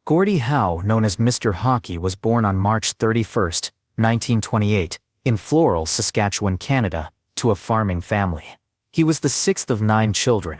Gordie Howe, known as Mr. Hockey, was born on March 31, 1928, in Floral, Saskatchewan, Canada, to a farming family. He was the sixth of 9 children,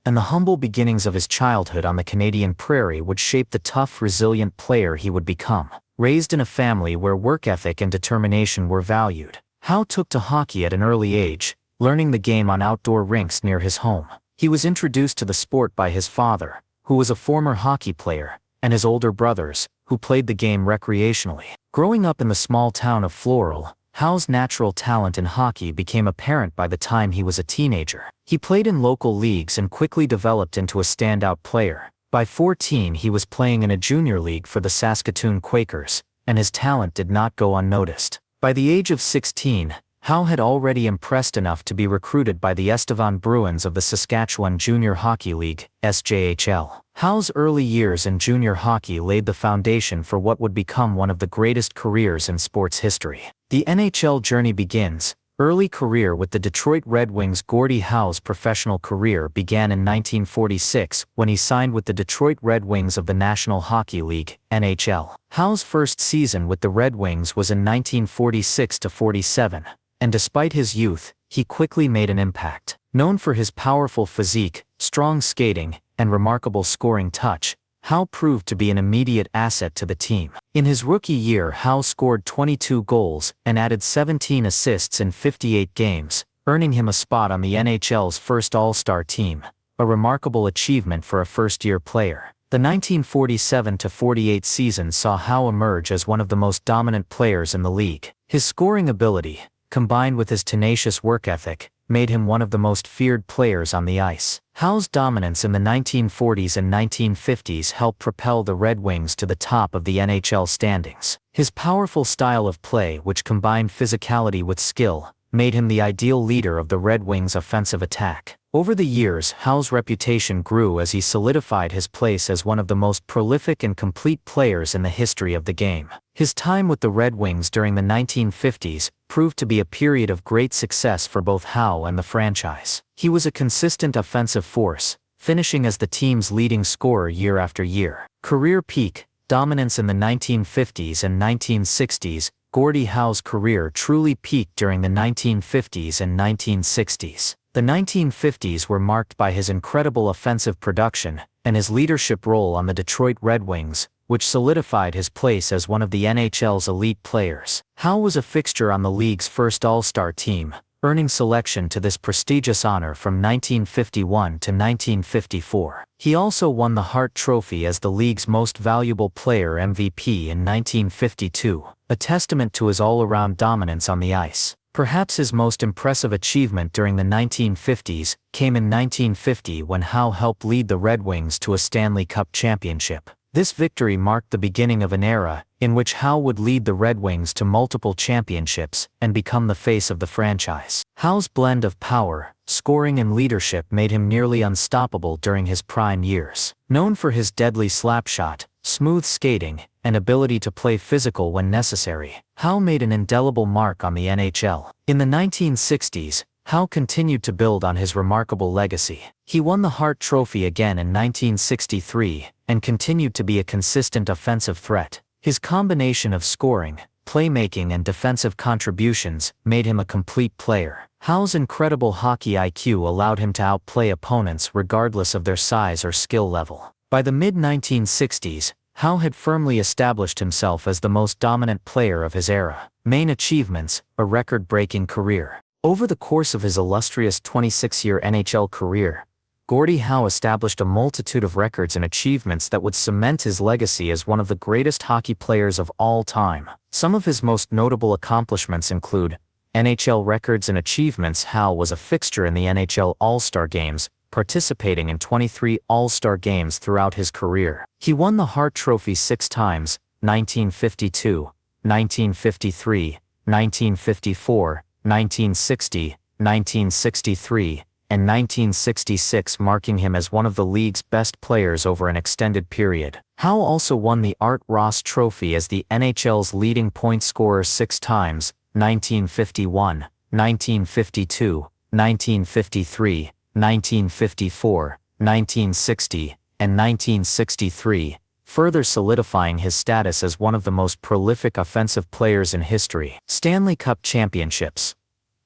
and the humble beginnings of his childhood on the Canadian prairie would shape the tough, resilient player he would become. Raised in a family where work ethic and determination were valued, Howe took to hockey at an early age, learning the game on outdoor rinks near his home. He was introduced to the sport by his father, who was a former hockey player, and his older brothers, who played the game recreationally. Growing up in the small town of Floral, Howe's natural talent in hockey became apparent by the time he was a teenager. He played in local leagues and quickly developed into a standout player. By 14, he was playing in a junior league for the Saskatoon Quakers, and his talent did not go unnoticed. By the age of 16, Howe had already impressed enough to be recruited by the Estevan Bruins of the Saskatchewan Junior Hockey League, SJHL. Howe's early years in junior hockey laid the foundation for what would become one of the greatest careers in sports history. The NHL journey begins. Early career with the Detroit Red Wings. Gordie Howe's professional career began in 1946 when he signed with the Detroit Red Wings of the National Hockey League, NHL. Howe's first season with the Red Wings was in 1946-47, and despite his youth, he quickly made an impact. Known for his powerful physique, strong skating, and remarkable scoring touch, Howe proved to be an immediate asset to the team. In his rookie year, Howe scored 22 goals and added 17 assists in 58 games, earning him a spot on the NHL's first All-Star team, a remarkable achievement for a first-year player. The 1947-48 season saw Howe emerge as one of the most dominant players in the league. His scoring ability, combined with his tenacious work ethic, made him one of the most feared players on the ice. Howe's dominance in the 1940s and 1950s helped propel the Red Wings to the top of the NHL standings. His powerful style of play, which combined physicality with skill, made him the ideal leader of the Red Wings' offensive attack. Over the years, Howe's reputation grew as he solidified his place as one of the most prolific and complete players in the history of the game. His time with the Red Wings during the 1950s proved to be a period of great success for both Howe and the franchise. He was a consistent offensive force, finishing as the team's leading scorer year after year. Career peak, dominance in the 1950s and 1960s. Gordie Howe's career truly peaked during the 1950s and 1960s. The 1950s were marked by his incredible offensive production and his leadership role on the Detroit Red Wings, which solidified his place as one of the NHL's elite players. Howe was a fixture on the league's first All-Star team, earning selection to this prestigious honor from 1951 to 1954. He also won the Hart Trophy as the league's most valuable player (MVP) in 1952, a testament to his all-around dominance on the ice. Perhaps his most impressive achievement during the 1950s came in 1950 when Howe helped lead the Red Wings to a Stanley Cup championship. This victory marked the beginning of an era in which Howe would lead the Red Wings to multiple championships and become the face of the franchise. Howe's blend of power, scoring and leadership made him nearly unstoppable during his prime years. Known for his deadly slapshot, smooth skating, and ability to play physical when necessary, Howe made an indelible mark on the NHL. In the 1960s, Howe continued to build on his remarkable legacy. He won the Hart Trophy again in 1963 and continued to be a consistent offensive threat. His combination of scoring, playmaking and defensive contributions made him a complete player. Howe's incredible hockey IQ allowed him to outplay opponents regardless of their size or skill level. By the mid-1960s, Howe had firmly established himself as the most dominant player of his era. Main achievements: a record-breaking career. Over the course of his illustrious 26-year NHL career, Gordie Howe established a multitude of records and achievements that would cement his legacy as one of the greatest hockey players of all time. Some of his most notable accomplishments include NHL records and achievements. Howe was a fixture in the NHL All-Star Games, participating in 23 All-Star Games throughout his career. He won the Hart Trophy 6 times, 1952, 1953, 1954, 1960, 1963, and 1966, marking him as one of the league's best players over an extended period. Howe also won the Art Ross Trophy as the NHL's leading point scorer 6 times, 1951, 1952, 1953, 1954, 1960, and 1963, further solidifying his status as one of the most prolific offensive players in history. Stanley Cup championships.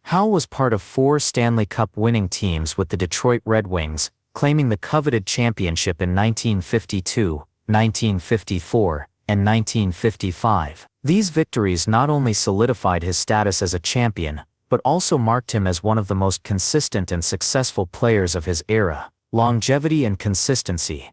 Howe was part of 4 Stanley Cup winning teams with the Detroit Red Wings, claiming the coveted championship in 1952, 1954, and 1955. These victories not only solidified his status as a champion, but also marked him as one of the most consistent and successful players of his era. Longevity and consistency.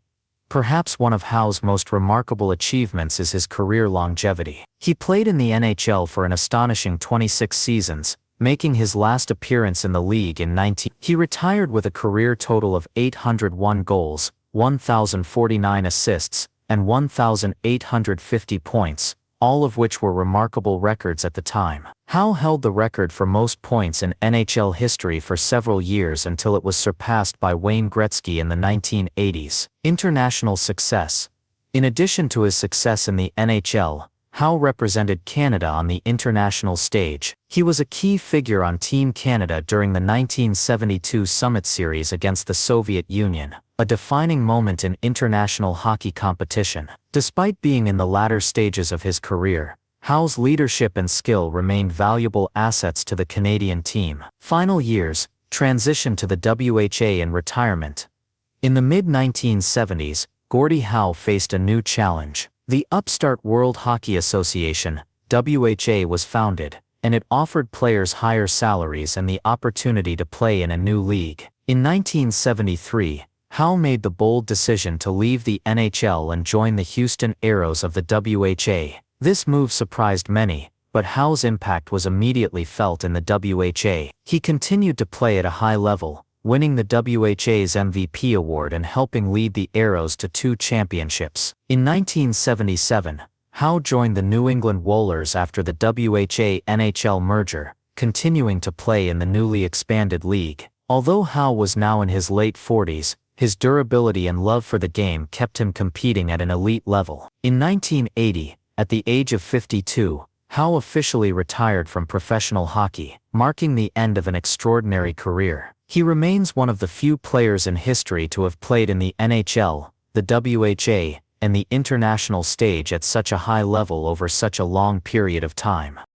Perhaps one of Howe's most remarkable achievements is his career longevity. He played in the NHL for an astonishing 26 seasons, making his last appearance in the league in 19. He retired with a career total of 801 goals, 1,049 assists, and 1,850 points, all of which were remarkable records at the time. Howe held the record for most points in NHL history for several years until it was surpassed by Wayne Gretzky in the 1980s. International success. In addition to his success in the NHL, Howe represented Canada on the international stage. He was a key figure on Team Canada during the 1972 Summit Series against the Soviet Union, a defining moment in international hockey competition. Despite being in the latter stages of his career, Howe's leadership and skill remained valuable assets to the Canadian team. Final years, transition to the WHA and retirement. In the mid-1970s, Gordie Howe faced a new challenge. The upstart World Hockey Association, WHA, was founded, and it offered players higher salaries and the opportunity to play in a new league. In 1973, Howe made the bold decision to leave the NHL and join the Houston Aeros of the WHA. This move surprised many, but Howe's impact was immediately felt in the WHA. He continued to play at a high level, winning the WHA's MVP award and helping lead the Aeros to 2 championships. In 1977, Howe joined the New England Whalers after the WHA-NHL merger, continuing to play in the newly expanded league. Although Howe was now in his late 40s, his durability and love for the game kept him competing at an elite level. In 1980, at the age of 52, Howe officially retired from professional hockey, marking the end of an extraordinary career. He remains one of the few players in history to have played in the NHL, the WHA, and the international stage at such a high level over such a long period of time.